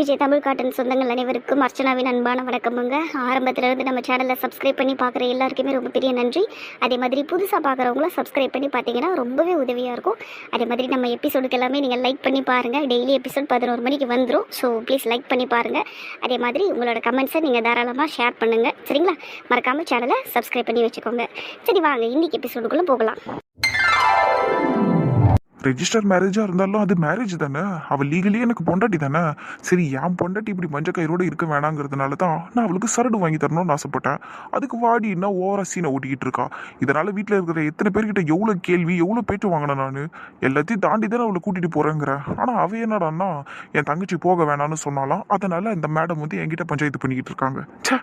Vijay Tamil cotton சொந்தங்கள் அனைவருக்கும் அர்ச்சனாவின் அன்பான வணக்கமுங்க. ஆரம்பத்திலிருந்து நம்ம சேனலை சப்ஸ்கிரைப் பண்ணி பார்க்குற எல்லாருக்குமே ரொம்ப பெரிய நன்றி. அதே மாதிரி புதுசாக பார்க்குறவங்களும் சப்ஸ்கிரைப் பண்ணி பார்த்தீங்கன்னா ரொம்பவே உதவியாக இருக்கும். அதே மாதிரி நம்ம எபிசோடுக்கு எல்லாமே நீங்கள் லைக் பண்ணி பாருங்கள். டெய்லி எபிசோட் 11 மணிக்கு வந்துடும். ஸோ ப்ளீஸ் லைக் பண்ணி பாருங்கள். அதே மாதிரி உங்களோட கமெண்ட்ஸை நீங்கள் தாராளமாக ஷேர் பண்ணுங்கள். சரிங்களா? மறக்காமல் சேனலை சப்ஸ்கிரைப் பண்ணி வச்சுக்கோங்க. சரி வாங்க இன்றைக்கி எபிசோடுக்குள்ளே போகலாம். ரெஜிஸ்டர் மேரேஜா இருந்தாலும் அது மேரேஜ் தானே. அவள் லீகலி எனக்கு பொண்டாட்டி தானே. சரி, என் பொண்டாட்டி இப்படி மஞ்ச கயிறோட இருக்க வேணாங்கிறதுனால தான் நான் அவளுக்கு சரடு வாங்கி தரணும்னு ஆசைப்பட்டேன். அதுக்கு வாடி என்ன ஓவரா சீனை ஓட்டிக்கிட்டு இருக்கா. இதனால வீட்டில் இருக்கிற எத்தனை பேர்கிட்ட எவ்வளோ கேள்வி எவ்வளோ பேச்சு வாங்கினேன். நான் எல்லாத்தையும் தாண்டி தானே அவளை கூட்டிட்டு போறேங்கிறேன். ஆனால் அவ என்னடான்னா என் தங்கச்சி போக வேணான்னு சொன்னாலாம். அதனால இந்த மேடம் வந்து என்கிட்ட பஞ்சாயத்து பண்ணிக்கிட்டு இருக்காங்க. ச்சே,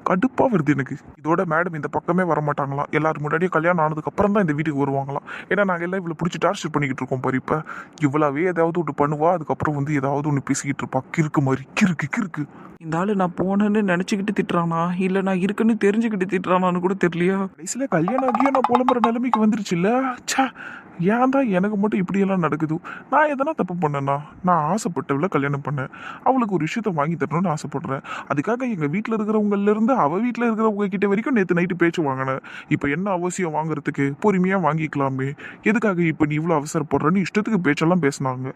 கடுப்பா வருது எனக்கு. இதோட மேடம் இந்த பக்கமே வரமாட்டாங்களாம். எல்லாரும் முன்னாடியே கல்யாணம் ஆனதுக்கு அப்புறம் தான் இந்த வீட்டுக்கு வருவாங்களாம். ஏன்னா நாங்கள் எல்லாம் இவ்வளோ பிடிச்சி டார்ச்சர் பண்ணிக்கிட்டு இருக்கோம் பாரு. இப்போ இவ்வளவே ஏதாவது ஒன்று பண்ணுவா, அதுக்கப்புறம் வந்து ஏதாவது ஒன்று பேசிக்கிட்டு இருப்பா. கிறுக்கு மாதிரி கிறுக்கு. இந்த ஆளு நான் போனேன்னு நினச்சிக்கிட்டு திட்டுறானா இல்லை நான் இருக்குன்னு தெரிஞ்சுக்கிட்டு திட்டுறானான்னு கூட தெரியலையா. கடைசியில் கல்யாணம் ஆகியோ நான் புலம்புற நிலைமைக்கு வந்துருச்சுல்ல. ச்சே, ஏன் தான் எனக்கு மட்டும் இப்படியெல்லாம் நடக்குது. நான் எதனா தப்பு பண்ணேன்னா, நான் ஆசைப்பட்டவள கல்யாணம் பண்ணேன். அவளுக்கு ஒரு விஷயத்த வாங்கி தரணும்னு ஆசைப்படுறேன். அதுக்காக எங்கள் வீட்டில் இருக்கிறவங்கல இருந்து அவள் வீட்டில் இருக்கிறவங்க கிட்ட வரைக்கும் நேற்று நைட்டு பேச்சு வாங்கினேன். இப்போ என்ன அவசியம் வாங்குறதுக்கு? பொறுமையாக வாங்கிக்கலாமே. எதுக்காக இப்போ நீ இவ்வளோ அவசரப்படுறன்னு இஷ்டத்துக்கு பேச்செல்லாம் பேசினாங்க.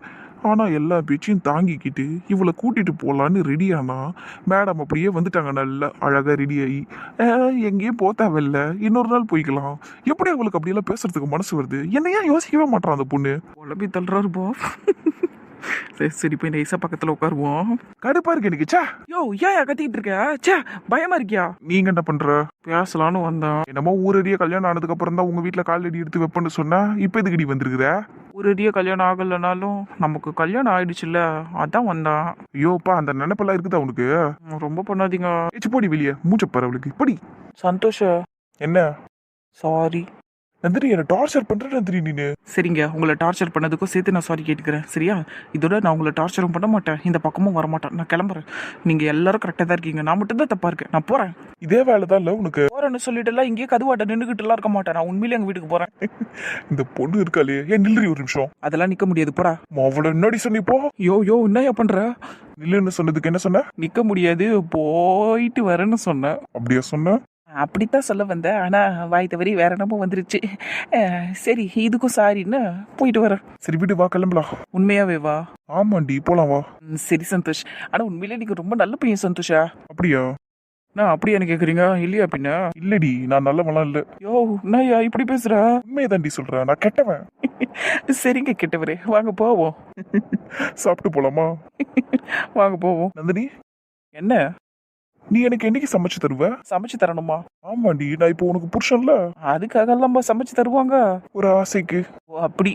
ஆனால் எல்லா பேச்சையும் தாங்கிக்கிட்டு இவளை கூட்டிகிட்டு போகலான்னு ரெடியானா மேடம் அப்படியே வந்துட்டாங்க. நல்லா அழகாக ரெடியாகி எங்கேயும் போத்தாவில்ல, இன்னொரு நாள் போய்க்கலாம். எப்படி அவளுக்கு அப்படியெல்லாம் பேசுறதுக்கு மனசு வருது? என்ன ஏன் யோசிக்கவே மாட்டான் அந்த பொண்ணு? உழப்பி தள்ளுறாரு போ. சரி போய் நைஸா பக்கத்துல உட்காருவோம். கடுப்பா இருக்கு எனக்கு. சே, யோ ஏன் கத்திக்கிட்டு இருக்க? சே, பயமா இருக்கியா? நீங்க என்ன பண்ற? பேசலான்னு வந்தான். என்னமோ ஊரடியே கல்யாணம் ஆனதுக்கு அப்புறம் தான் உங்க வீட்டுல கால் அடி எடுத்து வைப்பேன்னு சொன்னா இப்ப எதுக்கடி வந்திருக்கிற? ஒரு அடியே கல்யாணம் ஆகலைனாலும் நமக்கு கல்யாணம் ஆயிடுச்சுல்ல, அதான் வந்தான். ஐயோப்பா, அந்த நினைப்பெல்லாம் இருக்குதா உனக்கு? ரொம்ப பண்ணாதீங்க. ஏச்சு போடி வெளியே, மூச்சப்பாரு அவளுக்கு. படி. சந்தோஷ, என்ன? சாரி நந்திரி, என்ன டார்ச்சர் பண்ற நந்திரி நீனு. சரிங்க, உங்களை டார்ச்சர் பண்ணதுக்கும் சேர்த்து நான் சாரி கேட்டுக்கிறேன். சரியா? இதோட நான் உங்களை டார்ச்சரும் பண்ண மாட்டேன், இந்த பக்கமும் வரமாட்டேன். நான் கிளம்புறேன். நீங்க எல்லாரும் கரெக்டாக தான் இருக்கீங்க, நான் மட்டும் தான் தப்பா இருக்கேன். நான் போறேன். இதே வேலை தான் இல்ல உனக்கு? போறேன்னு சொல்லிட்டு எல்லாம் இங்கேயே கதுவாட்ட நின்றுகிட்டு எல்லாம் இருக்க மாட்டேன். நான் உண்மையிலே எங்க வீட்டுக்கு போறேன். இந்த பொண்ணு இருக்காளே, ஏன் நில்லுறி ஒரு நிமிஷம். அதெல்லாம் நிக்க முடியாது, போடா. அவளை என்னடி சொன்னி போ. யோ என்னையா பண்ற? நில்லுன்னு சொன்னதுக்கு என்ன சொன்ன? நிக்க முடியாது, போயிட்டு வரேன்னு சொன்னேன். அப்படியா சொன்ன? அப்படித்தான் சொல்ல வந்தேன், ஆனா வாய் தவறி வேற என்னமோ வந்துருச்சு. சரி, இதுக்கும் சாரின்னு போயிட்டு வரேன். சரி வீட்டு வா, கிளம்பலாம். உண்மையாவே வா. ஆமாண்டி, போலாம் வா. சரி சந்தோஷ், ஆனா உண்மையிலே நீங்க ரொம்ப நல்ல பையன் சந்தோஷா. அப்படியா? நான் அப்படியா கேக்குறீங்க? இல்லையா பின்ன? இல்லடி, நான் நல்லவெல்லாம் இல்ல. யோ என்னய்யா இப்படி பேசுற? உண்மையதாண்டி சொல்றேன், நான் கெட்டவன். சரிங்க கெட்டவரே, வாங்க போவோம். சாப்பிட்டு போலாமா? வாங்க போவோம். நந்தினி, என்ன? நீ எனக்கு என்னைக்கு சமைச்சு தருவ? சமைச்சு தரணுமா? ஆமாண்டி, நான் இப்போ உனக்கு புருஷன்ல. அதுக்காக எல்லாம் சமைச்சு தருவாங்க ஒரு ஆசைக்கு. ஓ, அப்படி.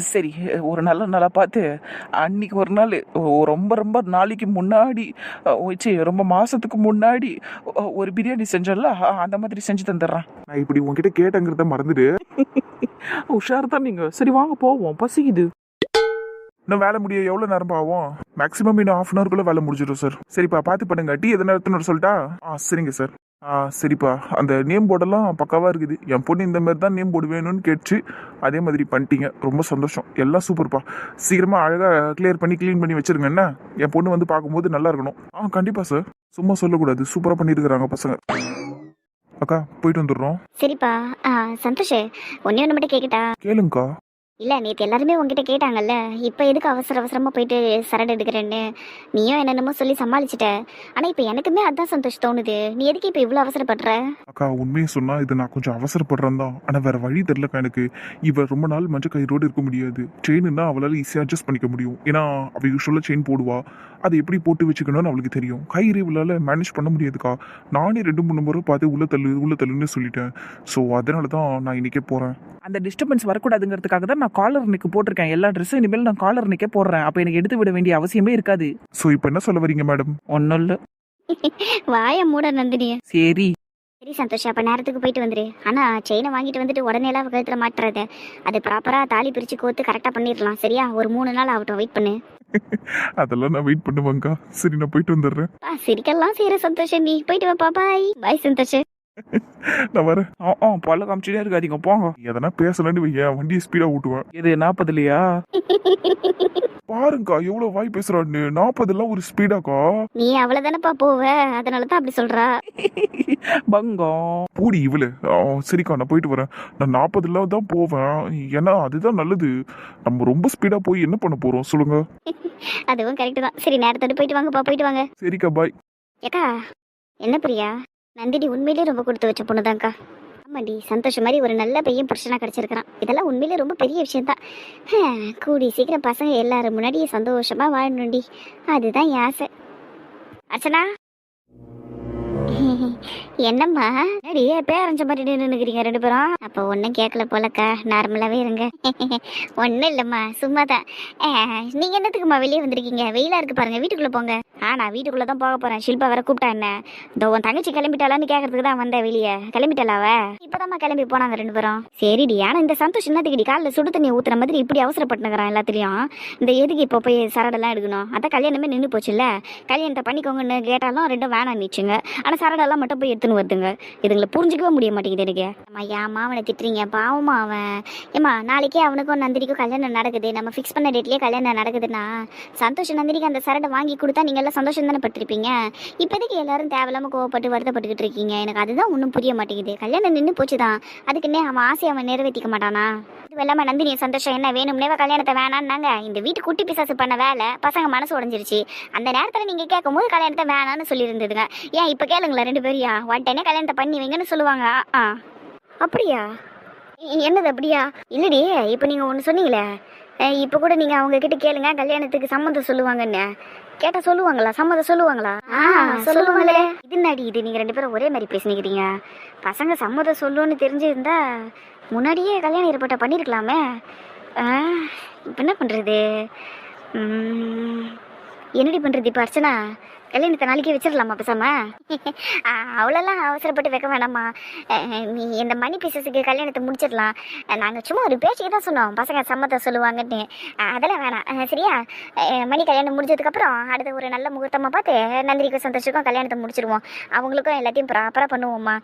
சரி, ஒரு நல்ல நாளா பார்த்து அன்னைக்கு ஒரு நாள் ரொம்ப ரொம்ப நாளைக்கு முன்னாடி வச்சு ரொம்ப மாசத்துக்கு முன்னாடி ஒரு பிரியாணி செஞ்சோம்ல, அந்த மாதிரி செஞ்சு தந்துடுறேன். நான் இப்படி உன்கிட்ட கேட்டங்கிறத மறந்துடு. உஷார் தான் நீங்க. சரி வாங்க போவோம், பசிக்குது. இன்னும் வேலை முடிய எவ்வளோ நேரம் ஆகும்? மேக்ஸிமம் இன்னும் ½ hour குள்ள வேலை முடிஞ்சிடும் சார். சரிப்பா, பார்த்து பண்ணுங்க. டீ எதனா எடுத்துன்னு சொல்லட்டா? சரிங்க சார். சரிப்பா, அந்த நேம் போர்டெல்லாம் பக்காவாக இருக்குது. என் பொண்ணு இந்த மாதிரி தான் நேம் போர்டு வேணும்னு கேட்டுச்சு. அதே மாதிரி பண்ணிட்டீங்க, ரொம்ப சந்தோஷம். எல்லாம் சூப்பர்ப்பா. சீக்கிரமாக அழகாக கிளியர் பண்ணி க்ளீன் பண்ணி வச்சிருங்க. என்ன, என் பொண்ணு வந்து பார்க்கும்போது நல்லா இருக்கணும். கண்டிப்பாக சார். சும்மா சொல்லக்கூடாது, சூப்பராக பண்ணியிருக்கிறாங்க பசங்க. அக்கா, போயிட்டு வந்துடுறோம். சரிப்பா. சந்தோஷ், ஒன்னே ஒன்று மட்டும் கேட்கட்டா? கேளுங்கக்கா. இல்லை, நேற்று எல்லாருமே உங்ககிட்ட கேட்டாங்கல்ல, இப்போ எதுக்கு அவசரமாக போயிட்டு சரடு எடுக்கிறேன்னு. நீயும் என்னென்னமோ சொல்லி சமாளிச்சிட்ட. ஆனால் இப்போ எனக்குமே அதான் சந்தோஷம் தோணுது. நீ எதுக்கு இப்போ இவ்வளோ அவசரப்படுற? அக்கா, உண்மையை சொன்னா இது நான் கொஞ்சம் அவசரப்படுறேன் தான். ஆனால் வேற வழி தெரியலக்கா எனக்கு. இவ ரொம்ப நாள் மஞ்சள் கயிறோடு இருக்க முடியாது. செயின்னா அவளால் ஈஸியாக அட்ஜஸ்ட் பண்ணிக்க முடியும். ஏன்னா அவள் யூஸ்வலாக செயின் போடுவா. அதை எப்படி போட்டு வச்சுக்கணும்னு அவளுக்கு தெரியும். கயிறு இவளால் மேனேஜ் பண்ண முடியாதுக்கா. நானே 2-3 முறை பார்த்து உள்ள தள்ளுன்னு சொல்லிட்டேன். ஸோ அதனால தான் நான் இன்னைக்கே போகிறேன். அந்த டிஸ்டர்பன்ஸ் வரக்கூடாதுங்கிறதுக்காக தான் நான் காலர் நிக்க போட்டிருக்கேன். எல்லா ட்ரெஸ்ஸும் இனிமேல் நான் காலர் நிக்க போடுறேன். அப்போ எனக்கு எடுத்து விட வேண்டிய அவசியமே இருக்காது. ஸோ இப்போ என்ன சொல்ல வரீங்க மேடம்? ஒன்றும் இல்லை. வாய மூட நந்தினிய. சரி சரி சந்தோஷ், அப்போ நேரத்துக்கு போயிட்டு வந்துரு. ஆனால் செயினை வாங்கிட்டு வந்துட்டு உடனே எல்லாம் கழுத்தில் மாட்டுறத, அது ப்ராப்பராக தாலி பிரித்து கோத்து கரெக்டாக பண்ணிடலாம். சரியா? ஒரு 3 நாள் ஆகட்டும், வெயிட் பண்ணு. அதெல்லாம் நான் வெயிட் பண்ணுவேங்க்கா. சரி, நான் போயிட்டு வந்துடுறேன். சிரிக்கலாம் செய்கிற சந்தோஷம். நீ போயிட்டு வாப்பா. பாய் பாய் சந்தோஷ். நான் வரேன். பல்ல காமிச்சுட்டே இருக்காதீங்க போங்க. எதனா பேசலன்னு வையேன், வண்டியை ஸ்பீடா ஓட்டுவேன். இது 40லையா? பாருங்கக்கா எவ்வளவு வாய் பேசுறான்னு. 40 ஒரு ஸ்பீடாக்கா. நீ அவ்வளவுதானப்பா போவ, அதனால தான் அப்படி சொல்றா. பங்கம். பூடி இவளு. சரிக்கா நான் போயிட்டு வரேன். நான் 40 தான் போவேன். ஏன்னா அதுதான் நல்லது. நம்ம ரொம்ப ஸ்பீடா போய் என்ன பண்ண போறோம் சொல்லுங்க. அதுவும் கரெக்ட் தான். சரி நேரத்தோட போயிட்டு வாங்கப்பா, போயிட்டு வாங்க. சரிக்கா பாய். ஏக்கா என்ன பிரியா, நந்தினி உண்மையிலே ரொம்ப கொடுத்து வச்ச பொண்ணுதான்க்கா. ஆமாண்டி, சந்தோஷம் மாதிரி ஒரு நல்ல பையன் புருஷனா கிடைச்சிருக்கிறான். இதெல்லாம் உண்மையிலே ரொம்ப பெரிய விஷயம் தான். கூடி சீக்கிரம் பசங்க எல்லாரும் முன்னாடியே சந்தோஷமா வாழணும்டி, அதுதான் என் ஆசை. அர்ச்சனா என்னம்மா நடிகை பேரஞ்ச மாதிரி நின்றுக்கிறீங்க ரெண்டு பேரும்? அப்போ ஒன்றும் கேட்கல போலக்கா, நார்மலாகவே இருங்க. ஒன்றும் இல்லைம்மா, சும்மா தான். நீங்கள் என்னத்துக்குமா வெளியே வந்திருக்கீங்க? வெயிலாக இருக்கு பாருங்க, வீட்டுக்குள்ளே போங்க. நான் வீட்டுக்குள்ளே தான் போக போகிறேன். ஷில்பா வேற கூப்பிட்டா என்ன, இந்த உன் தங்கச்சி கிளம்பிட்டாளான்னு கேட்கறதுக்கு தான் வந்தேன் வெளியே. கிளம்பிட்டாளாவ? இப்போதாம்மா கிளம்பி போனாங்க ரெண்டு பேரும். சரிடி, ஆனால் இந்த சந்தோஷம் என்னத்துக்குடி காலில் சுடு தண்ணி ஊற்றுற மாதிரி இப்படி அவசரப்பட்டுனுக்குறான் எல்லாத்துலேயும்? இந்த எதுக்கு இப்போ போய் சரடெல்லாம் எடுக்கணும்? அதான் கல்யாணமே நின்று போச்சுல்ல. கல்யாணத்தை பண்ணிக்கோங்கன்னு கேட்டாலும் ரெண்டும் வேணாம் நீச்சுங்க. ஆனால் சரடெல்லாம் மட்டும் போய் எடுத்துன்னு வருதுங்க. இதுங்களை புரிஞ்சிக்கவே முடிய மாட்டேங்குது எனக்கு. அம்மா ஏம்மா அவனை திட்டுறீங்க? பாவமா அவன். ஏம்மா நாளைக்கே அவனுக்கும் நந்தினிக்கும் கல்யாணம் நடக்குது. நம்ம ஃபிக்ஸ் பண்ண டேட்லேயே கல்யாணம் நடக்குதுன்னா சந்தோஷம் நந்தினிக்கு அந்த சரடை வாங்கி கொடுத்தா நீங்கள் எல்லாம் சந்தோஷம் தானே பட்டிருப்பீங்க. இப்போதைக்கு எல்லாரும் தேவையில்லாமல் கோவப்பட்டு வருத்தப்பட்டுக்கிட்டு இருக்கீங்க. எனக்கு அதுதான் ஒன்றும் புரிய மாட்டேங்குது. கல்யாணம் நின்று போச்சு தான், அதுக்குன்னே அவன் ஆசையை அவன் நிறைவேற்றிக்க மாட்டானா? இது இல்லாமல் நந்தினி சந்தோஷம் என்ன வேணும்னே கல்யாணத்தை வேணான்னாங்க. இந்த வீட்டு குட்டி பிசாசு பண்ண வேலை பசங்க மனசு உடஞ்சிருச்சு. அந்த நேரத்தில் நீங்கள் கேட்கும் போது கல்யாணத்தை வேணான்னு சொல்லியிருந்ததுங்க. ஏன் இப்போ கேளுங்களேன் ரெண்டு பேரையா, உடனே கல்யாணத்தை பண்ணி வைங்கன்னு சொல்லுவாங்க. அப்படியா? என்னது அப்படியா? இல்லடி, இப்போ நீங்கள் ஒன்று சொன்னீங்களே, இப்போ கூட நீங்கள் அவங்க கிட்ட கேளுங்க கல்யாணத்துக்கு சம்மந்தம் சொல்லுவாங்கன்னு. கேட்டால் சொல்லுவாங்களா? சம்மதம் சொல்லுவாங்களா? சொல்லுவாங்களே. இது நாடி இது, நீங்கள் ரெண்டு பேரும் ஒரே மாதிரி பேசினிக்கிறீங்க. பசங்க சம்மதம் சொல்லுன்னு தெரிஞ்சிருந்தா முன்னாடியே கல்யாணம் ஏற்பட்ட பண்ணியிருக்கலாமே. இப்போ என்ன பண்ணுறது? என்னடி பண்ணுறது இப்போ அர்ச்சனா? கல்யாணத்தை நாளைக்கே வச்சிடலாமா பேசாம? அவ்வளோலாம் அவசரப்பட்டு வைக்க வேணாம்மா. நீ இந்த மணி பீசஸுக்கு கல்யாணத்தை முடிச்சிடலாம். நாங்கள் சும்மா ஒரு பேச்சுக்கு தான் சொன்னோம் பசங்க சம்மதம் சொல்லுவாங்கன்னு. அதெல்லாம் வேணாம் சரியா? மணி கல்யாணம் முடிஞ்சதுக்கப்புறம் அடுத்த ஒரு நல்ல முகூர்த்தமாக பார்த்து நந்தினிக்கும் சந்தோஷக்கும் கல்யாணத்தை முடிச்சிடுவோம். அவங்களுக்கும் எல்லாத்தையும் ப்ராப்பராக பண்ணுவோம்மா.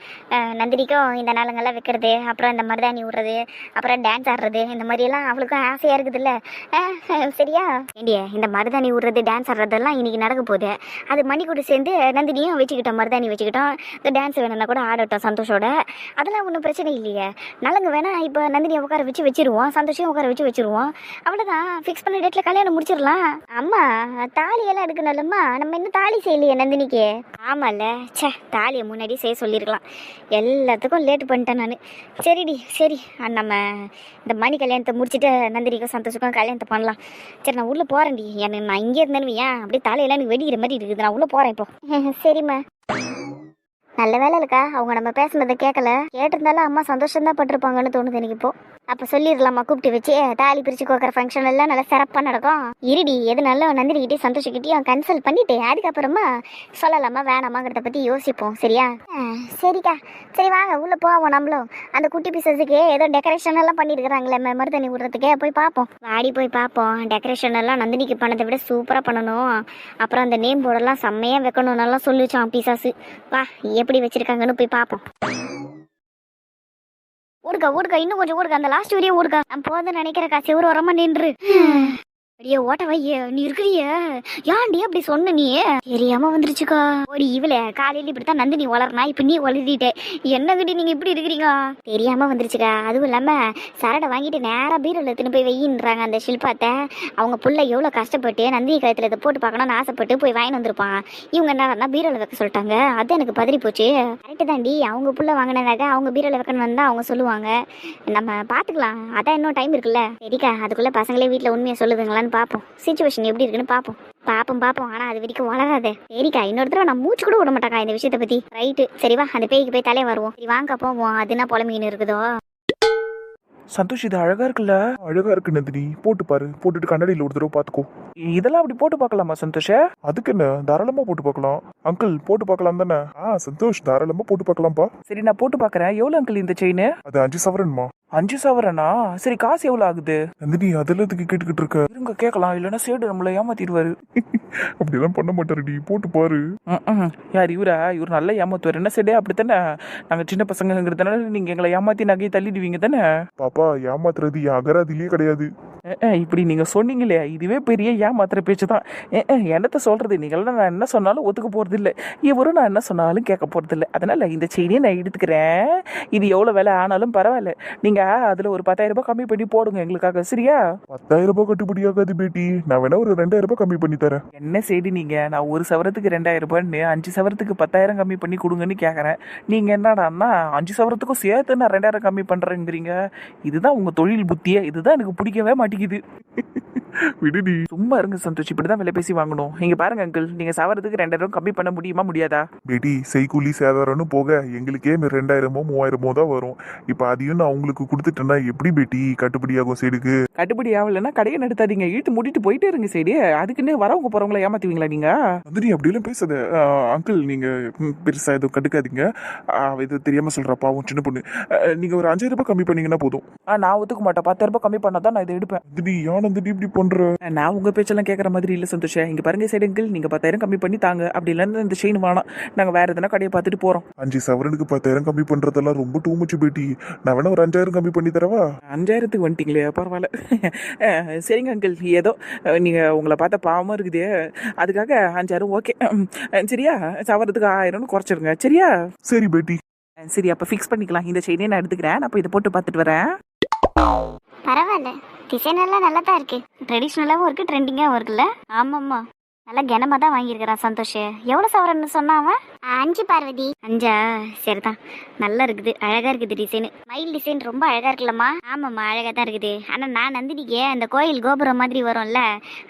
நந்தினிக்கும் இந்த நாளுங்கள்லாம் வைக்கிறது, அப்புறம் இந்த மருதாணி விடுறது, அப்புறம் டான்ஸ் ஆடுறது, இந்த மாதிரியெல்லாம் அவளுக்கும் ஆசையாக இருக்குதுல்ல. சரியா? ஏண்டிய இந்த மருதாணி விடுறது டான்ஸ் ஆடுறதெல்லாம் இன்னைக்கு நடக்க போகுது. அது மணி கூட சேர்ந்து நந்தினியும் வச்சுக்கிட்டோம், மருதாணி வச்சுக்கிட்டோம். இந்த டான்ஸ் வேணும்னா கூட ஆடட்டும் சந்தோஷோட. அதெல்லாம் ஒன்றும் பிரச்சனை இல்லையே. நலங்கு வேணா இப்போ நந்தினியை உட்கார வச்சிருவோம், சந்தோஷம் உட்கார வச்சிருவோம். அவ்வளோதான், ஃபிக்ஸ் பண்ண டேட்டில் கல்யாணம் முடிச்சிடலாம். அம்மா தாலியெல்லாம் எடுக்கணும்லம்மா, நம்ம இன்னும் தாலி செய்யலையே நந்தினிக்கு. ஆமாம்ல, சே தாலியை முன்னாடி செய்ய சொல்லியிருக்கலாம். எல்லாத்துக்கும் லேட் பண்ணிட்டேன் நான். சரிடி சரி, நம்ம இந்த மணி கல்யாணத்தை முடிச்சுட்டு நந்தினிக்கும் சந்தோஷக்கும் கல்யாணத்தை பண்ணலாம். சரி நான் உள்ளே போகிறேன்டி. நான் இங்கே இருந்தேன்னு ஏன் அப்படியே தாலியெல்லாம் எனக்கு வெடிக்கிற மாதிரி இருக்குது. நான் உள்ளே போகிறேன் இப்போ. சரிம்மா. நல்ல வேலை இருக்கா, அவங்க நம்ம பேசுனதை கேட்கல. கேட்டிருந்தாலும் அம்மா சந்தோஷம்தான் பட்டிருப்பாங்கன்னு தோணுது எனக்கு இப்போ. அப்போ சொல்லிடலாமா கூப்பிட்டு வச்சு தாலி பிரித்து கோக்கிற ஃபங்க்ஷன் எல்லாம் நல்லா சிறப்பாக நடக்கும். இருடி, எது நல்லா நந்தினிக்கிட்டே சந்தோஷக்கிட்டேயும் கன்சல்ட் பண்ணிட்டு அதுக்கப்புறமா சொல்லலாமா வேணாமாங்கிறத பற்றி யோசிப்போம். சரியா? சரிக்கா. சரி வாங்க உள்ளே போவோம். நம்மளும் அந்த குட்டி பீசஸுக்கு ஏதோ டெக்கரேஷன் எல்லாம் பண்ணியிருக்கிறாங்களே மருதாணி விடுறதுக்கே போய் பார்ப்போம். வாடி போய் பார்ப்போம். டெக்கரேஷன் எல்லாம் நந்தினிக்கு பண்ணதை விட சூப்பராக பண்ணணும். அப்புறம் அந்த நேம் போர்டெல்லாம் செம்மையாக வைக்கணும்னெல்லாம் சொல்லிச்சான் பீசாஸு. வா எப்படி வச்சிருக்காங்கன்னு போய் பார்ப்போம். ஊடுக்கா இன்னும் கொஞ்சம் ஊடுக்கா, அந்த லாஸ்ட் வரையும் ஊடுக்கா. நான் போதும் நினைக்கிறக்கா, சிவரு வரமா நின்று அப்படியே ஓட்ட வைய. நீ இருக்கிறிய ஏன்டி அப்படி சொன்ன? நீ தெரியாம வந்துருச்சுக்கா. ஓடி இவள காலையில இப்படித்தான் நந்தினி வளர்னா, இப்ப நீ வளர்த்திட்டே. என்னகிட்ட நீங்க இப்படி இருக்கிறீங்க? தெரியாம வந்துருச்சுக்கா. அதுவும் இல்லாம சரடை வாங்கிட்டு நேரா பீரோல எடுத்துன்னு போய் வெயின்றாங்க அந்த ஷில்பாத்தை. அவங்க புள்ள எவ்வளவு கஷ்டப்பட்டு நந்தினி கழுத்துல இதை போட்டு பார்க்கணும்னு ஆசைப்பட்டு போய் வாங்கி வந்திருப்பான். இவங்க என்ன பீரோல வைக்க சொல்லிட்டாங்க. அது எனக்கு பதறி போச்சு. கரெக்டு தாண்டி, அவங்க புள்ள வாங்கினதாக அவங்க பீரோல வைக்கணும் வந்தா அவங்க சொல்லுவாங்க. நம்ம பாத்துக்கலாம், அதான் இன்னும் டைம் இருக்குல்ல. சரிக்கா, அதுக்குள்ள பசங்களே வீட்டுல உண்மையை சொல்லுதுங்களான்னு பார்ப்போம். சிச்சுவேஷன் எப்படி இருக்குன்னு பார்ப்போம். ஆனா அது வரைக்கும் வளராது. சரிக்கா, இன்னொரு தடவை நான் மூச்சு கூட விட மாட்டாக்கா இந்த விஷயத்தை பத்தி. ரைட்டு, சரிவா அந்த பேய்க்கு போய் தலையை வருவோம். சரி வாங்க போவோம். அதுனா புலம்பின்னு இருக்குதோ. சந்தோஷ் இது அழகா இருக்குல்ல? அழகா இருக்கு நந்தினி, போட்டு பாரு. போட்டுட்டு கண்ணாடியில் ஒரு தடவை பார்த்துக்கோ. இதெல்லாம் அப்படி போட்டு பார்க்கலாமா சந்தோஷ? அதுக்கு என்ன, தாராளமா போட்டு பார்க்கலாம். அங்கிள் போட்டு பார்க்கலாம் தானே? சந்தோஷ் தாராளமா போட்டு பார்க்கலாம்ப்பா. சரி நான் போட்டு பார்க்கறேன். எவ்வளவு அங்கிள் இந்த செயின்? அது 5 சவரன்மா. 5 சவரனா? சரி, காசு எவ்வளவு ஆகுது? நந்தினி அதெல்லாம் எதுக்கு கேட்டுக்கிட்டு இருக்க? இருங்க கேட்கலாம், இல்லைன்னா சேடு நம்மள ஏமாத்திடுவாரு. அப்படிலாம் பண்ண மாட்டாருடி, போட்டு பாரு. யார் இவரா? இவர் நல்லா ஏமாத்துவார். என்ன சேடே அப்படித்தானே? நாங்க சின்ன பசங்கிறதுனால நீங்க எங்களை ஏமாத்தி நகையை தள்ளிடுவீங்க தானே? பாப்பா, ஏமாத்துறது என் அகராதிலேயே கிடையாது. இப்படி நீங்க சொன்னீங்களே, இதுவே பெரிய ஏமாத்துற பேச்சு தான். என்னத்த சொல்றது, நீங்களாம் நான் என்ன சொன்னாலும் ஒத்துக்க போறது இல்லை, இவரும் நான் என்ன சொன்னாலும் கேட்க போறது இல்லை. அதனால இந்த செயினே நான் எடுத்துக்கிறேன். இது எவ்வளவு விலை ஆனாலும் பரவாயில்ல, நீங்க அதுல ஒரு 10,000 ரூபாய் கம்மி பண்ணி போடுங்க எங்களுக்காக, சரியா? 10,000 ரூபாய் கட்டுப்படி ஆகாது பேட்டி. நான் வேணா ஒரு 2,000 ரூபாய் கம்மி பண்ணி தரேன். என்ன செய்தி நீங்க? நான் ஒரு சவரத்துக்கு 2,000 ரூபான்னு 5 சவரத்துக்கு 10,000 கம்மி பண்ணி கொடுங்கன்னு கேட்கறேன். நீங்க என்னடான்னா 5 சவரத்துக்கும் சேர்த்து நான் 2,000 கம்மி பண்றேங்கிறீங்க. இதுதான் உங்க தொழில் புத்தியே. இதுதான் எனக்கு பிடிக்கவே மாட்டேங்குது. விடுடி. சும்மா இருங்க சந்தோஷ், இப்படிதான் விலை பேசி வாங்கணும். இங்க பாருங்க அங்கிள், நீங்க சவரத்துக்கு 2,000 கம்மி பண்ண முடியுமா முடியாதா? பேட்டி, செய்கூலி சேதாரம்னு போக எங்களுக்கே 2,000மோ 3,000மோ தான் வரும். இப்ப அதையும் நான் உங்களுக்கு கொடுத்துட்டேன்னா எப்படி பேட்டி கட்டுப்படி ஆகும் சைடுக்கு? கட்டுப்படி ஆகலைன்னா கடையை நடத்தாதீங்க, இழுத்து மூடிட்டு போயிட்டே இருங்க சைடு. அதுக்குன்னு வரவங்க போறவங்கள ஏமாத்துவீங்களா நீங்க? நந்தினி அப்படிலாம் பேசாத. அங்கிள் நீங்க பெருசா எதுவும் கண்டுக்காதீங்க. இது தெரியாம சொல்ற பாவம் சின்ன பொண்ணு. நீங்க ஒரு 5,000 ரூபாய் கம்மி பண்ணீங்கன்னா போதும். நான் ஒத்துக்க மாட்டேன். 10,000 ரூபாய் கம்மி பண்ணாதான் நான் இதை எடுப்பேன். நந்தினி, ஏன் நந்தினி இப்படி பண்ற? நான் உங்க பேச்செல்லாம் கேட்கற மாதிரி இல்ல சந்தோஷ். இங்க பாருங்க சைடு அங்கிள், நீங்க 10,000 கம்மி பண்ணி தாங்க. அப்படி இல்லைன்னா இந்த செயின் வேணாம், நாங்க வேற எதனா கடையை பார்த்துட்டு போறோம். 5 சவரனுக்கு 10,000 கம்மி பண்றதெல்லாம் ரொம்ப டூ மச் பேட்டி. நான் வேணா ஒரு 5,000 கம்மி பண்ணி தரவா? 5,000க்கு வந்துட்டீங்களே, பரவாயில்ல. சரிங்க அங்கிள், ஏதோ நீங்க உங்களை பார்த்தா பாவமா இருக்குது, அதுக்காக 5,000 ஓகே. சரியா? சவரத்துக்கு 1,000 குறைச்சிருங்க, சரியா? சரி பேட்டி. சரி, அப்ப ஃபிக்ஸ் பண்ணிக்கலாம். இந்த செயினே நான் எடுத்துக்கிறேன். நான் போய் இதை போட்டு பார்த்துட்டு வரேன். பரவாயில்ல, டிசைன் எல்லாம் நல்லா தான் இருக்கு. ட்ரெடிஷ்னலாகவும் இருக்கு, ட்ரெண்டிங்காகவும் இருக்குல்ல. ஆமாம்மா, நல்லா கனமா தான் வாங்கியிருக்கிறான் சந்தோஷ். எவ்வளோ சவரன்னு சொன்னான் அவன்? 5 பார்வதி. 5? சரிதான், நல்லா இருக்குது, அழகா இருக்குது டிசைனு. மயில் டிசைன் ரொம்ப அழகா இருக்குல்லம்மா? ஆமாம்மா, அழகா தான் இருக்குது. ஆனால் நான் நந்தினிக்கு அந்த கோயில் கோபுரம் மாதிரி வரும்ல,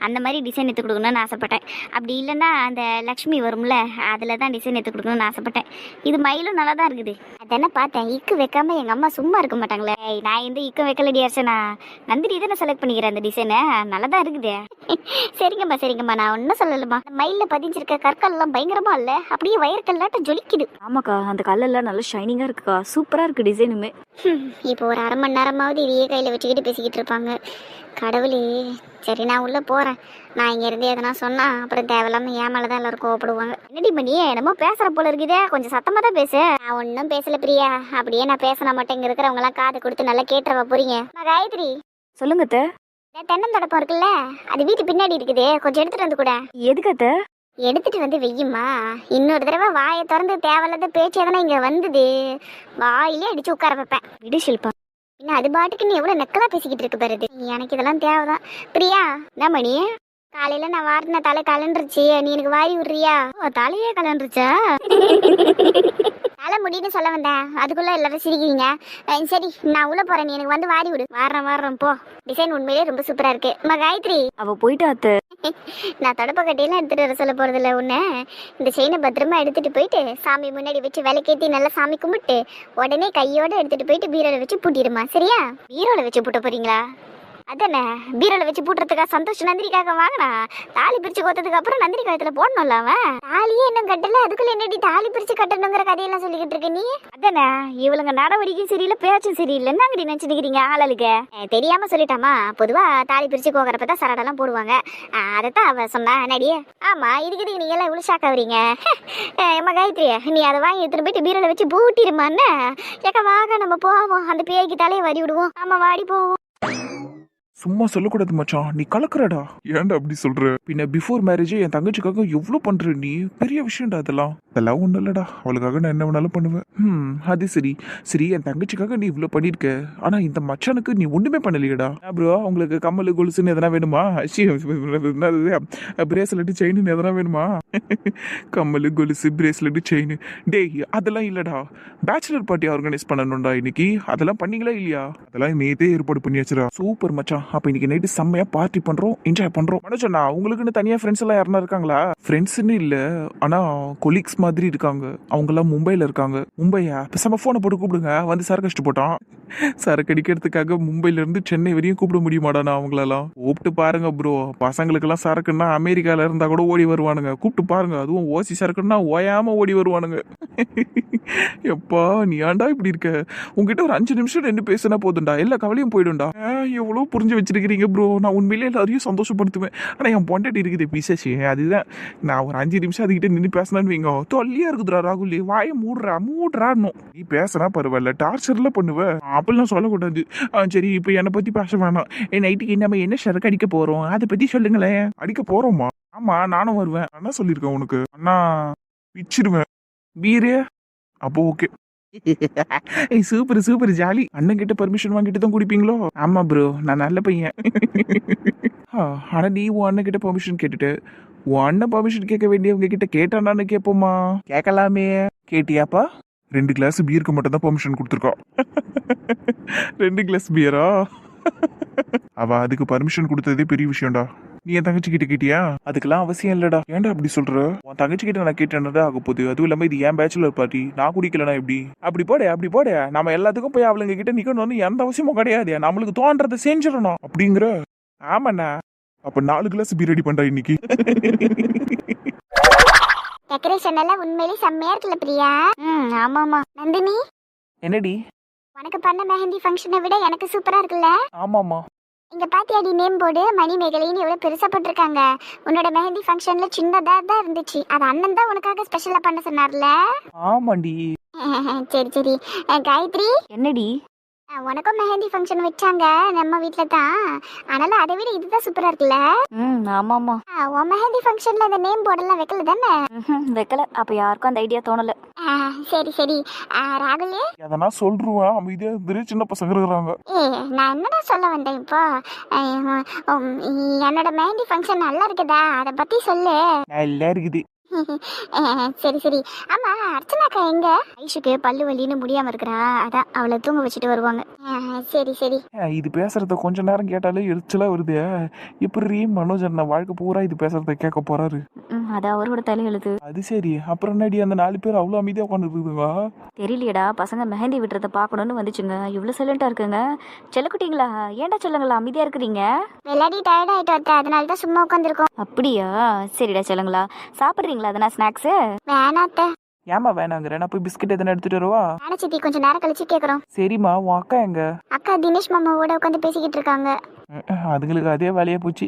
அந்த மாதிரி டிசைன் எடுத்து கொடுக்கணும்னு ஆசைப்பட்டேன். அப்படி இல்லைன்னா அந்த லக்ஷ்மி வரும்ல, அதில் தான் டிசைன் எடுத்து கொடுக்கணும்னு ஆசைப்பட்டேன். இது மயிலும் நல்லா தான் இருக்குது. அதானே பார்த்தேன், இக்கு வைக்காம எங்கள் அம்மா சும்மா இருக்க மாட்டாங்களே. நான் இந்த இக்கு வைக்கலடி அர்ச்சனா, நந்தினி தானே செலக்ட் பண்ணிக்கிறேன் அந்த டிசைனை. நல்லா தான் இருக்குது. சரிங்கம்மா சரிங்கம்மா, நான் ஒன்றும் சொல்லலம்மா. மயில பதிஞ்சிருக்க கற்கள் எல்லாம் பயங்கரமா இல்ல, அப்படியே வயற்கல்லாட்டம் ஜொலிக்குது. ஆமாக்கா, அந்த கல்லெல்லாம் நல்லா ஷைனிங்கா இருக்குக்கா, சூப்பரா இருக்கு டிசைனுமே. இப்போ ஒரு 1/2 மணி நேரமாவது இதையே கையில வச்சுக்கிட்டு பேசிக்கிட்டு இருப்பாங்க. கடவுளே. சரி, நான் உள்ள போறேன். நான் இங்க இருந்து எதனா சொன்னா அப்புறம் தேவையில்லாம ஏன் மேலதான் எல்லாரும் கோவப்படுவாங்க. என்னடி பண்ணி என்னமோ பேசுற போல இருக்குதே, கொஞ்சம் சத்தமா தான் பேசு. நான் ஒன்னும் பேசல பிரியா, அப்படியே நான் பேசினா மட்டும் இங்க இருக்கிறவங்க எல்லாம் காது கொடுத்து நல்லா கேட்டுறவா போறீங்க. காயத்ரி, சொல்லுங்க அத்தை. தென்னந்தடப்பம் இருக்குல்ல, அது வீட்டு பின்னாடி இருக்குது, கொஞ்சம் எடுத்துட்டு வந்து கூட. எதுக்கு அத்தை? எடுத்துட்டு வந்து வெய்யுமா. இன்னொரு தடவை வாயை திறந்து தேவையில்லாத பேச்சு எதனா இங்க வந்தது, வாயிலே அடிச்சு உட்கார வைப்பேன். விடு ஷில்பா. பின்ன அது பாட்டுக்கு நீ எவ்வளவு நக்கலா பேசிக்கிட்டு இருக்கு பாரு. எனக்கு இதெல்லாம் தேவைதான். பிரியா, என்ன மணி? காலையில நான் வாரின தலை கலண்டுருச்சு, நீ எனக்கு வாரி விடுறியா? தலையே கலண்டுருச்சா? தலை முடின்னு சொல்ல வந்தேன், அதுக்குள்ள எல்லாரும் சிரிக்கிறீங்க. சரி, நான் உள்ள போறேன், நீ எனக்கு வந்து வாரி விடு. வாரம் போ. டிசைன் உண்மையிலே ரொம்ப சூப்பரா இருக்கு. காயத்ரி, அவ போயிட்டா அத்தை. நான் தொடப்ப கட்டையெல்லாம் எடுத்துட்டு வர சொல்ல போறது இல்ல உன்ன. இந்த செயினை பத்திரமா எடுத்துட்டு போயிட்டு சாமி முன்னாடி வச்சு விளக்கேத்தி நல்லா சாமி கும்பிட்டு உடனே கையோட எடுத்துட்டு போயிட்டு பீரோல வச்சு பூட்டிடுமா, சரியா? பீரோல வச்சு பூட்ட போறீங்களா? அதானே, பீரோல வச்சு பூட்டுறதுக்காக சந்தோஷ் நந்தினிக்காக வாங்கினா. தாலி பிரிச்சு கோத்ததுக்கு அப்புறம் நந்தினி கழுத்துல போடணும்ல அவன். தாலியே இன்னும் கட்டல, அதுக்குள்ள என்னடி தாலி பிரிச்சு கட்டணுங்கிற கதையெல்லாம் சொல்லிக்கிட்டு இருக்க நீ? அதானே, இவளுங்க நடவடிக்கையும் சரியில்லை, பேச்சும் சரியில்லை. என்னங்கடி நினைச்சுக்கிறீங்க ஆளுக்கு? தெரியாம சொல்லிட்டாமா, பொதுவா தாலி பிரிச்சு கோக்கறப்பதான் சரடெல்லாம் போடுவாங்க. அதைத்தான் அவ சொன்னா. நடியே, ஆமா, இதுக்கு நீங்க எல்லாம் இவ்வளவு ஷாக் ஆகுறீங்க? ஏமா காயத்ரி, நீ அதை வாங்கி எடுத்துட்டு போயிட்டு பீரோல வச்சு பூட்டிருமான்னு. ஏக்கா வாங்க, நம்ம போவோம், அந்த பேய்க்கு தலையை வரி விடுவோம். ஆமா, வாடி போவோம். சும்மா சொல்லக்கூடாது மச்சான், நீ கலக்குறடா. ஏன்டா அப்படி சொல்ற? பின்ன பிஃபோர் மேரேஜ் என் தங்கச்சிக்காக எவ்வளவு பண்ற நீ, பெரிய விஷயம்டா அதெல்லாம். அதெல்லாம் ஒண்ணும் இல்லடா, அவளுக்காக நான் என்ன வேணாலும் பண்ணுவேன். அது சரி. என் தங்கச்சிக்காக நீ இவ்வளவு பண்ணிருக்க, ஆனா இந்த மச்சானுக்கு நீ ஒண்ணுமே பண்ணலையடா ப்ரோ. உங்களுக்கு கம்மல் கொலுசுன்னு எதனா வேணுமா? பிரேஸ்லெட் செயின் எதனா வேணுமா? கம்மல் கொலுசு பிரேஸ்லெட் செயின், டேய் அதெல்லாம் இல்லடா. பேச்சுலர் பார்ட்டி ஆர்கனைஸ் பண்ணணும்டா இன்னைக்கு. அதெல்லாம் பண்ணீங்களா இல்லையா? அதெல்லாம் நேத்தே ஏற்பாடு பண்ணியாச்சுடா. சூப்பர் மச்சான். அப்ப இன்னைக்கு நைட்டு செம்மையா பார்ட்டி பண்றோம், என்ஜாய் பண்றோம். மனோஜண்ணா, உங்களுக்குன்னு தனியா ஃப்ரெண்ட்ஸ் எல்லாம் யாருன்னா இருக்காங்களா? ஃப்ரெண்ட்ஸ்ன்னு இல்ல, ஆனா கொலீக்ஸ் மாதிரி இருக்காங்க. அவங்க எல்லாம் மும்பைல இருக்காங்க. மும்பையா? பேசாம போனை போட்டு கூப்பிடுங்க, வந்து சரக்கு அடிச்சுட்டு போட்டான். சரக்கு அடிக்கிறதுக்காக மும்பைல இருந்து சென்னை வரையும் கூப்பிட முடியுமாடா? நான் அவங்களெல்லாம் கூப்பிட்டு பாருங்க ப்ரோ. பசங்களுக்கெல்லாம் சரக்குன்னா அமெரிக்கால இருந்தா கூட ஓடி வருவானுங்க. கூப்பிட்டு பாருங்க, அதுவும் ஓசி சரக்குன்னா ஓயாம ஓடி வருவானுங்க. எப்பா நீ ஏன்டா இப்படி இருக்க? உங்ககிட்ட ஒரு 5 நிமிஷம் நின்று பேசினா போதும்டா, எல்லா கவலையும் போயிடும்டா. எவ்வளவு புரிஞ்சு வச்சிருக்கிறீங்க ப்ரோ. நான் உண்மையிலே எல்லாரையும் சந்தோஷப்படுத்துவேன். ஆனா என் பொண்டாட்டி இருக்குது பிசாசி, அதுதான். நான் ஒரு 5 நிமிஷம் அதுகிட்ட நின்று பேசினான்னு வைங்க, தொல்லியா இருக்குதுடா ராகுல். வாயை மூடுறான்னு. நீ பேசுனா பரவாயில்ல, டார்ச்சர்ல பண்ணுவ, அப்படிலாம் சொல்லக்கூடாது. சரி, இப்போ என்னை பத்தி பேச வேணாம். நைட்டுக்கு நம்ம என்ன சரக்கு அடிக்க போறோம் அதை பத்தி சொல்லுங்களேன். அடிக்க போறோமா? ஆமா, நானும் வருவேன். அண்ணா சொல்லியிருக்கேன் உனக்கு. அண்ணா பிச்சிடுவேன். பீரே? அப்போ ஓகே. Super jolly. அண்ணன் கிட்ட பர்மிஷன் வாங்கிட்டு தான் குடிப்பீங்களோ? ஆமா ப்ரோ, நான் நல்ல பையன். ஆனா நீ உன் அண்ணன் கிட்ட பர்மிஷன் கேட்டுட்டு உன் அண்ணன் பர்மிஷன் கேட்க வேண்டியவங்க கிட்ட கேட்டான்னு கேட்போமா? கேட்கலாமே. கேட்டியாப்பா? 2 கிளாஸ் பீருக்கு மட்டும் தான் பெர்மிஷன் கொடுத்துருக்கா. 2 கிளாஸ் பீரா? அவ அதுக்கு பர்மிஷன் கொடுத்ததே பெரிய விஷயம்டா. நீ என் தங்கச்சி கிட்ட கேட்டியா? அதுக்கெல்லாம் அவசியம் இல்லடா. ஏன்டா அப்படி சொல்ற? உன் தங்கச்சி கிட்ட நான் கேட்டேன்டா ஆக போகுது. அதுவும் இல்லாம இது ஏன் பேச்சுலர் பார்ட்டி, நான் குடிக்கலனா எப்படி? அப்படி போட நம்ம எல்லாத்துக்கும் போய் அவளுங்க கிட்ட நிக்கணும்னு எந்த அவசியமும் கிடையாது. நம்மளுக்கு தோன்றதை செஞ்சிடணும் அப்படிங்கிற. ஆமாண்ணா. அப்ப 4 கிளாஸ் பீர் ரெடி பண்றா இன்னைக்கு. டெக்கரேஷன் எல்லாம் உண்மையிலேயே செம்மையா இருக்குல்ல பிரியா? ஆமாமா. நந்தினி, என்னடி? உனக்கு பண்ண மெஹந்தி ஃபங்க்ஷனை விட எனக்கு சூப்பரா இருக்குல்ல? ஆமாமா. இங்க பாத்தியாடி நேம் போர்டு மணி மேகலைன்னு எவ்வளவு பெருசா போட்டிருக்காங்க. உன்னோட மெஹந்தி ஃபங்க்ஷன்ல சின்னதா தான் இருந்துச்சு. அது அண்ணன் தான் உனக்காக ஸ்பெஷலா பண்ண சொன்னார்ல? ஆமாண்டி. சரி. காயத்ரி, என்னடி? உனக்கும் மெஹந்தி ஃபங்க்ஷன் வச்சாங்க நம்ம வீட்ல தான். ஆனால அதை விட இதுதான் சூப்பரா இருக்குல்ல? ஆமாமா. உன் மெஹந்தி ஃபங்க்ஷன்ல அந்த நேம் போர்டெல்லாம் வைக்கல தானே? வைக்கல. அப்ப யாருக்கும் அந்த ஐடியா தோணல. சரி. ராகுல், எதனா சொல்றேன், அமைதியா இருந்துரு, சின்ன பசங்க இருக்கிறாங்க. நான் என்னடா சொல்ல வந்தேன் இப்போ? என்னோட மெஹந்தி ஃபங்க்ஷன் நல்லா இருக்குதா, அதை பத்தி சொல்லு. நல்லா இருக்குது. சரி. ஆமா, அர்ச்சனாக்கா எங்க? ஐஷுக்கு பல்லு வலின்னு முடியாம இருக்கிறா, அதான் அவளை தூங்க வச்சுட்டு வருவாங்க. சரி. இது பேசுறத கொஞ்ச நேரம் கேட்டாலே எரிச்சலா வருது. எப்படி மனோஜ் அண்ணா வாழ்க்கை பூரா இது பேசுறத கேட்க போறாரு? அது அவரோட தலையெழுத்து. அது சரி. அப்புறம் என்னடி அந்த 4 பேர் அவ்வளவு அமைதியா உட்காந்து இருக்குதுங்க? தெரியலையடா, பசங்க மெஹந்தி விட்டுறத பாக்கணும்னு வந்துச்சுங்க. இவ்வளவு சைலண்டா இருக்குங்க. செல்லக்குட்டிங்களா, ஏன்டா செல்லங்களா அமைதியா இருக்கிறீங்க? விளையாடி டயர்ட் ஆயிட்டு வந்த, அதனால தான் சும்மா உட்காந்துருக்கோம். அப்படியா? சரிடா செல்லங்களா, சாப்பிடுறீங்களா அதனா ஸ்நாக்ஸ்? வேணாத்த. ஏமா வேணாங்கிற? நான் போய் பிஸ்கட் எதனா எடுத்துட்டு வருவா? வேணா சித்தி, கொஞ்சம் நேரம் கழிச்சு கேக்குறோம். சரிம்மா. உன் அக்கா எங்க? அக்கா தினேஷ் மாமாவோட உட்காந்து பேசிக்கிட்டு இருக்காங்க. அதுங்களுக்கு அதே வேலையா போச்சு.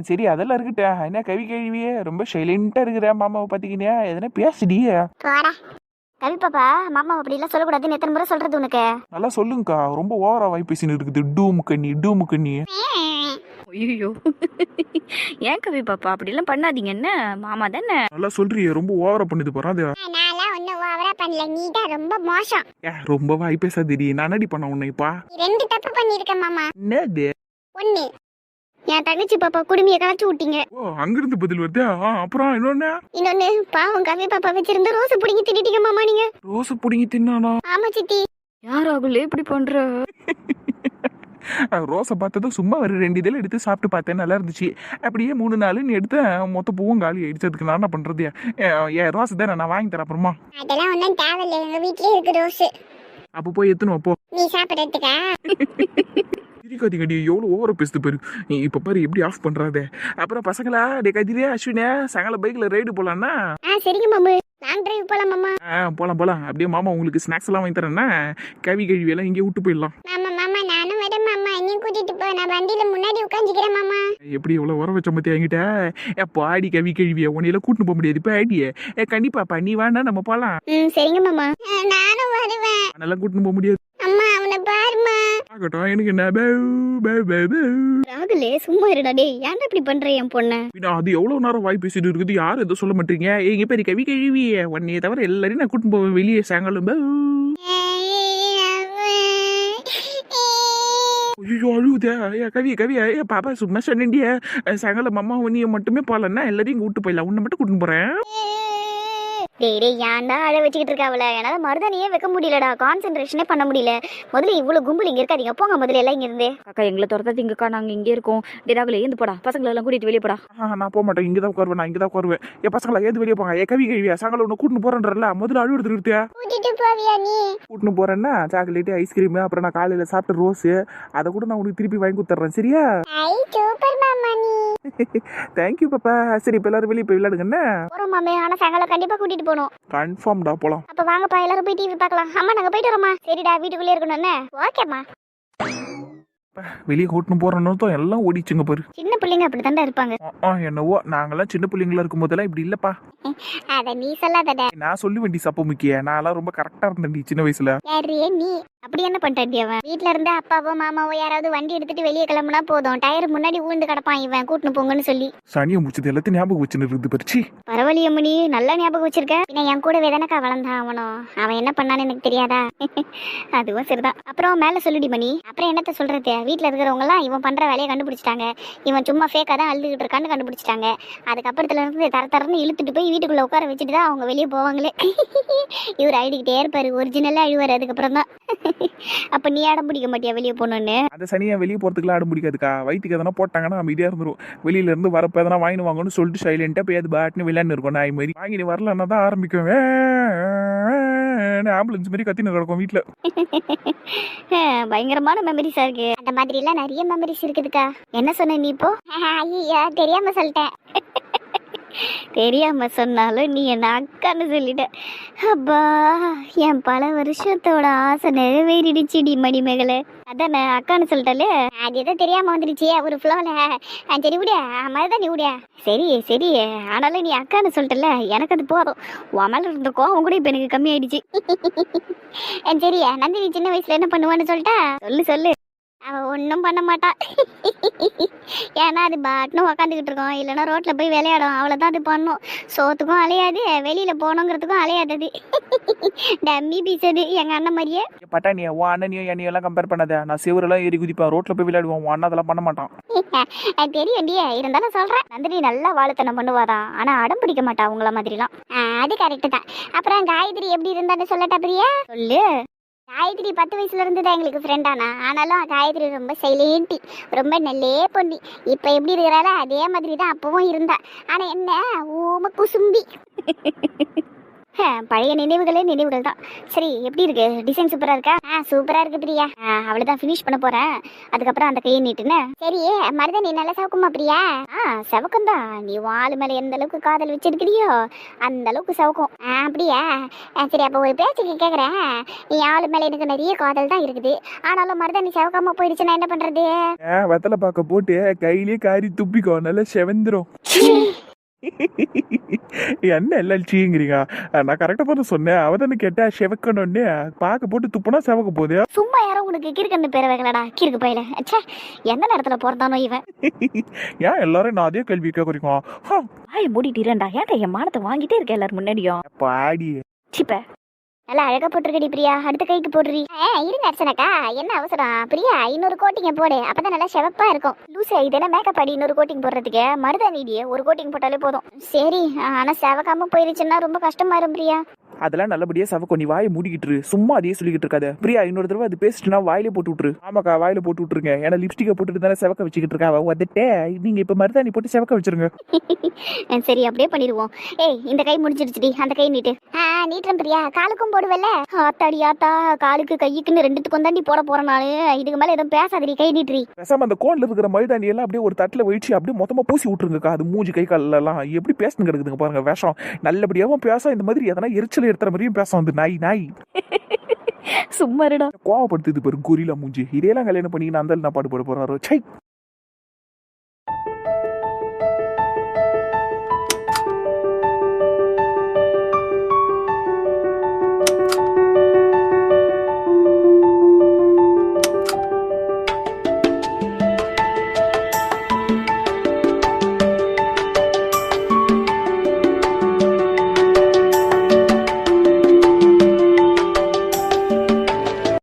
சரி, அதெல்லாம் இருக்கட்டும். என்ன கவி கேள்வியே ரொம்ப சைலண்டா இருக்கிற மாமாவை பாத்தீங்கன்னா எதனா பேசுடியே. போடா கவி பாப்பா, மாமா அப்படி எல்லாம் சொல்லக்கூடாதுன்னு எத்தனை முறை சொல்றது உனக்கு? நல்லா சொல்லுங்கக்கா, ரொம்ப ஓவரா வாய் பேசின்னு இருக்குது. டூம் கண்ணி. ஐயோ, ஏன் கவி பாப்பா அப்படிலாம் பண்ணாதீங்க. என்ன மாமா தானே? நல்லா சொல்றியே, ரொம்ப ஓவரா பண்ணுது போறாது. நான்லாம் ஒன்னும் ஓவரா பண்ணல, நீ தான் ரொம்ப மோசம். ரொம்ப வாய் பேசாதடி. நான் அடி பண்ண உன்னை இப்பா? 2 தப்பு பண்ணிருக்கேன் மாமா. என்னது? 1, என் தங்கச்சி பாப்பா குடுமிய கலச்சு விட்டீங்க. ஓ, அங்கிருந்து பதில் வருது. அப்புறம் இன்னொன்னு, பாவம் கவி பாப்பா வச்சிருந்த ரோஸ் புடிங்கி திட்டிட்டீங்க மாமா நீங்க. ரோஸ் புடிங்கி தின்னானா? ஆமா சித்தி. யார் ராகுல் இப்படி பண்ற? ரோஸை பார்த்ததும் சும்மா ஒரு 2 இதழ் எடுத்து சாப்பிட்டு பார்த்தேன், நல்லா இருந்துச்சு. அப்படியே 3 நாள் நீ எடுத்த மொத்த பூவும் காலி ஆயிடுச்சு. அதுக்கு நான் என்ன பண்றது? ஏன் ரோஸ் தானே, நான் வாங்கி தரேன் அப்புறமா. அதெல்லாம் ஒன்னும் தேவையில்லை, எங்க வீட்லயே இருக்கு ரோஸ். அப்போ போய் எத்தணும். அப்போ நீ சாப்பிடறதுக்கா? கடி எவ்வளவு ஓவர பேசுது பாரு. இப்ப பாரு எப்படி ஆஃப் பண்றாதே. அப்புறம் பசங்களா, டே கதிரே அஸ்வினே, சங்கல பைக்ல ரைடு போலான்னா? சரிங்க மாமா, லாங் டிரைவ் போலாம் மாமா. போலாம். அப்படியே மாமா உங்களுக்கு ஸ்நாக்ஸ் எல்லாம் வாங்கி தரேன்னா, கவி கழுவி எல்லாம் இங்கே விட்டு போயிடலாம். மாமா நானும் வரேன் மாமா, என்னையும் கூட்டிட்டு போ, நான் வண்டியில முன்னாடி உட்காந்துக்கிறேன் மாமா. எப்படி எவ்வளவு வர வச்ச மத்தியா என்கிட்ட? பாடி கவி கழுவிய உன்னையில கூட்டிட்டு போக முடியாது. இப்ப ஆடிய கண்டிப்பாப்பா, நீ வேணா நம்ம போலாம். சரிங்க மாமா, நானும் வருவேன். நல்லா கூட்டிட்டு போக முடியாது. அம்மா அவனை பாருமா. ஆகட்டும், எனக்கு என்ன ராகுலே சும்மா இருடா. டேய், ஏன்டா இப்படி பண்ற என் பொண்ண? அது எவ்வளவு நேரம் வாய் பேசிட்டு இருக்குது, யாரும் எதுவும் சொல்ல மாட்டீங்க. எங்க பேரு கவி கழுவிய உன்னைய தவிர எல்லாரையும் நான் கூட்டிட்டு போவேன் வெளியே சாயங்காலம். ஐயோ அழுவுதே. கவியா பாப்பா சும்மா சொன்னிய சாயங்காலம் அம்மா உன்னைய மட்டுமே போலன்னா எல்லாரையும் கூட்டு போயிடலாம், உன்னை மட்டும் கூட்டிட்டு போறேன். டேய் ஏன்டா அழ வச்சுக்கிட்டு இருக்கா அவளை? என்னால் மருதானியே வைக்க முடியலடா, கான்சென்ட்ரேஷனே பண்ண முடியல. முதல்ல இவ்வளோ கும்பல் இங்கே இருக்காதீங்க, போங்க முதல்ல எல்லாம் இங்கேருந்து. அக்கா எங்களை துரத்தாதீங்கக்கா, நாங்கள் இங்கே இருக்கோம். டிராகுல ஏந்து போடா, பசங்களை எல்லாம் கூட்டிட்டு வெளியே போடா. நான் போக மாட்டேன், இங்கே தான் உட்காருவேன், நான் இங்கே தான் உட்காருவேன். என் பசங்களை ஏது வெளியே போங்க. கவி கழுவியா சாயங்காலம் ஒன்று கூட்டின்னு போறேன்றல, முதல்ல அழுவு எடுத்துக்கிட்டியா? கூட்டிட்டு போவியா நீ? கூட்டின்னு போறேன்னா சாக்லேட்டு ஐஸ்கிரீமு, அப்புறம் நான் காலையில் சாப்பிட்ட ரோஸு, அதை கூட நான் உனக்கு திருப்பி வாங்கி கொடுத்துட்றேன், சரியா? ஐ சூப்பர் மாமா நீ. தேங்க்யூ பாப்பா. சரி இப்போ எல்லாரும் வெளியே போய் விளையாடுங்கண்ணே. போறோம் மாமே, ஆனா சாயங்காலம் கண்டிப்பா கூட்டிட்டு போகணும். கன்ஃபார்ம்டா போலாம். அப்ப வாங்கப்பா எல்லாரும் போய் டிவி பார்க்கலாம். அம்மா நாங்க போயிட்டு வரோம்மா. சரிடா வீட்டுக்குள்ளே இருக்கணும்னு. ஓகேம்மா. வெளியே கூட்டின்னு போறோன்னு எல்லாம் ஓடிச்சுங்க பாரு. சின்ன பிள்ளைங்க அப்படித்தாண்டா இருப்பாங்க. என்னவோ நாங்கெல்லாம் சின்ன பிள்ளைங்களா இருக்கும் போதெல்லாம் இப்படி இல்லப்பா. அத நீ சொல்லாதடா. நான் சொல்லி வேண்டி சப்ப முக்கிய, நான்லாம் ரொம்ப கரெக்டா இருந்தேன்டி சின்ன வயசுல. யாரு நீ? அப்படி என்ன பண்ணிட்டாண்டி அவன்? வீட்டுல இருந்து அப்பாவோ மாமாவோ யாராவது வண்டி எடுத்துட்டு வெளியே கிளம்புனா போதும், டயர் முன்னாடி ஊழ்ந்து கிடப்பான் இவன் கூட்டின்னு போங்கன்னு சொல்லி. சனியை முடிச்சது எல்லாத்தையும் ஞாபகம் வச்சுன்னு இருக்குது பறிச்சு. பரவாயில்லையே மணி, நல்லா ஞாபகம் வச்சிருக்க. பின்ன என் கூட வேதனக்கா வளர்ந்தான் அவனும். அவன் என்ன பண்ணான்னு எனக்கு தெரியாதா? அதுவும் சரிதான். அப்புறம் மேல சொல்லுடி மணி. அப்புறம் என்னத்த சொல்றது, வீட்டுல இருக்கிறவங்க எல்லாம் இவன் பண்ற வேலையை கண்டுபிடிச்சிட்டாங்க. இவன் சும்மா ஃபேக்கா தான் அழுதுகிட்டு இருக்கான்னு கண்டுபிடிச்சிட்டாங்க. அதுக்கப்புறத்துல இருந்து தரன்னு இழுத்துட்டு போய் வீட்டுக்குள்ள உட்கார வச்சுட்டு தான் அவங்க வெளியே போவாங்களே. இவர் அழுதுகிட்டே இருப்பாரு, ஒரிஜினலா அழுவாரு அதுக்கப்புறம் தான். அப்ப நீ அடம் பிடிக்க மாட்டியா வெளியே போகணும்னு? அந்த சனியை வெளியே போறதுக்குலாம் அடம் பிடிக்காதுக்கா. வயிற்றுக்கு எதனா போட்டாங்கன்னா அமைதியா இருந்துரும். வெளியில இருந்து வரப்ப எதனா வாங்கி வாங்கணும்னு சொல்லிட்டு சைலண்டா போய் அது பாட்டுன்னு விளையாண்டு இருக்கும். நாய் மாதிரி வாங்கி வரலன்னா தான் ஆரம்பிக்கும். ஆம்புலன்ஸ் மாதிரி கத்தின்னு கிடக்கும் வீட்டுல. பயங்கரமான மெமரிஸா இருக்கு. அந்த மாதிரி எல்லாம் நிறைய மெமரிஸ் இருக்குதுக்கா. என்ன சொன்ன நீ இப்போ? ஐயா தெரியாம சொல்லிட்டேன். தெரியாம சொன்னாலும் நீ என்ன அக்கான்னு சொல்லிட்ட. அப்பா, என் பல வருஷத்தோட ஆசை நிறைவேறிடுச்சுடி மடிமகளே. அதானே அக்கான்னு சொல்லிட்டாலே. அது எதோ தெரியாம வந்துடுச்சு ஒரு ஃப்ளோல. சரி விடியா, மறுதான் நீ விடியா. சரி சரி, ஆனாலும் நீ அக்கான்னு சொல்லிட்டல, எனக்கு அது போதும். உன் மேல இருந்த கோவம் கூட இப்ப எனக்கு கம்மி ஆயிடுச்சு. சரி நந்தினி சின்ன வயசுல என்ன பண்ணுவான்னு சொல்லிட்டா? சொல்லு சொல்லு. அவ ஒன்றும் பண்ண மாட்டா. ஏன்னா அது பாட்டுன்னு உக்காந்துக்கிட்டு இருக்கோம், இல்லைன்னா ரோட்டில் போய் விளையாடும், அவ்வளோதான் அது பண்ணும். சோத்துக்கும் அலையாது, வெளியில் போகணுங்கிறதுக்கும் அலையாது. அது டம்மி பீஸ் அது, எங்கள் அண்ணன் மாதிரியே. பட்டானியா உன் அண்ணனையும் என்னையும் எல்லாம் கம்பேர் பண்ணாத. நான் சிவரெல்லாம் ஏறி குதிப்பேன், ரோட்ல போய் விளையாடுவோம். உன் அண்ணன் அதெல்லாம் பண்ண மாட்டான். தெரியும்டியே, இருந்தாலும் சொல்கிறேன். நந்தினி நல்லா வாழைத்தனம் பண்ணுவாதான், ஆனால் அடம் பிடிக்க மாட்டா அவங்கள மாதிரிலாம். அது கரெக்டு தான். அப்புறம் காயத்ரி எப்படி இருந்தான்னு சொல்லட்டா பிரியா? சொல்லு. காயத்ரி 10 வயசுல இருந்து தான் எங்களுக்கு ஃப்ரெண்டானா, ஆனாலும் காயத்ரி ரொம்ப சைலண்டி, ரொம்ப நல்லே பொண்ணி. இப்போ எப்படி இருக்கிறாளோ அதே மாதிரி தான் அப்பவும் இருந்தா. ஆனால் என்ன ஊம குசும்பி. பழைய நினைவுகளே நினைவுகள் தான். சரி எப்படி இருக்கு டிசைன்? சூப்பரா இருக்கா? சூப்பரா இருக்கு பிரியா. அவ்வளவுதான் ஃபினிஷ் பண்ண போறேன், அதுக்கப்புறம் அந்த கையை நீட்டுன்னு. சரி மருதா நீ நல்லா சவுக்குமா பிரியா? சவுக்கம் தான். நீ வாழு மேல எந்த அளவுக்கு காதல் வச்சிருக்கிறியோ அந்த அளவுக்கு சவுக்கும். அப்படியா? சரி அப்ப ஒரு பேச்சுக்கு கேக்குறேன். நீ ஆளு மேல எனக்கு நிறைய காதல் தான் இருக்குது, ஆனாலும் மருதா நீ சவுக்காம போயிடுச்சுன்னா என்ன பண்றது? வெத்தலை பார்க்க போட்டு கையிலேயே காரி துப்பிக்கோ, நல்லா செவந்துரும். என்ன எல்லாம் சீங்கிறீங்க? நான் கரெக்டா தானே சொன்னேன். அவதானே கேட்டா செவக்கணும்னு, பார்க்க போட்டு துப்புனா செவக்க போதே. சும்மா யாரும் உனக்கு கிறுக்கன்னு பேர வைக்கலடா, கிறுக்கு பையில. எந்த நேரத்துல பிறந்தானோ இவன். ஏன் எல்லாரும் நான் அதே கேள்வி கேட்குறீங்க? ஆய் மூடிட்டு இரண்டா, ஏன்டா என் மானத்தை வாங்கிட்டே இருக்க எல்லாரும் முன்னாடியும். பாடி சிப்ப நல்லா அழகா போட்டிருக்கடி பிரியா, அடுத்த கைக்கு போடுறி. இருங்க அர்ச்சனாக்கா, என்ன அவசரம் பிரியா? இன்னொரு கோட்டிங்க போடு, அப்பதான் நல்லா செவப்பா இருக்கும். லூசா இதெல்லாம் மேக்கப் அடி இன்னொரு கோட்டிங் போடுறதுக்கு? மருதாணிடியே ஒரு கோட்டிங் போட்டாலே போதும். சரி, ஆனா செவக்காம போயிருச்சுன்னா ரொம்ப கஷ்டமா இருக்கும் பிரியா. அதெல்லாம் நல்லபடியா சவக்கும். நீ வாயை மூடிக்கிட்டு சும்மா அதையே சொல்லிக்கிட்டு இருக்காத பிரியா. இன்னொரு தடவை அது பேசிட்டுனா வாயிலே போட்டு விட்டுரு. ஆமாக்கா வாயில போட்டு விட்டுருங்க. ஏன்னா லிப்ஸ்டிக்கை போட்டுட்டு தானே செவக்க வச்சுக்கிட்டு இருக்கா வந்துட்டே. நீங்க இப்ப மருதாணி போட்டு செவக்க வச்சிருங்க. சரி அப்படியே பண்ணிடுவோம். ஏய் இந்த கை முடிஞ்சிருச்சுடி, அந்த கை நீட்டு. நீட்டுறேன் பிரியா. காலுக்கும் போடுவல்ல? ஆத்தாடி ஆத்தா, காலுக்கு கைக்குன்னு ரெண்டுத்துக்கும் தாண்டி போட போறேன் நானு. இதுக்கு மேல எதுவும் பேசாதடி, கை நீட்டுறி. பேசாம அந்த கோன்ல இருக்கிற மருதாணி எல்லாம் அப்படியே ஒரு தட்டுல வச்சு அப்படியே மொத்தமா பூசி விட்டுருங்கக்கா. அது மூஞ்சி கை கால எல்லாம் எப்படி பேசணும் கிடக்குதுங்க பாருங்க. விஷம் நல்லபடியாவும் பேச, இந்த மாதிரி எதனா எரிச்சல் எடுத்துற மாதிரியும் பேச. வந்து நாய் நாய் சும்மாருடா. கோவப்படுத்துது பாரு குறிலா மூஞ்சி. இதையெல்லாம் கல்யாணம் பண்ணி நான் பாடு போட போறாரோ. சை.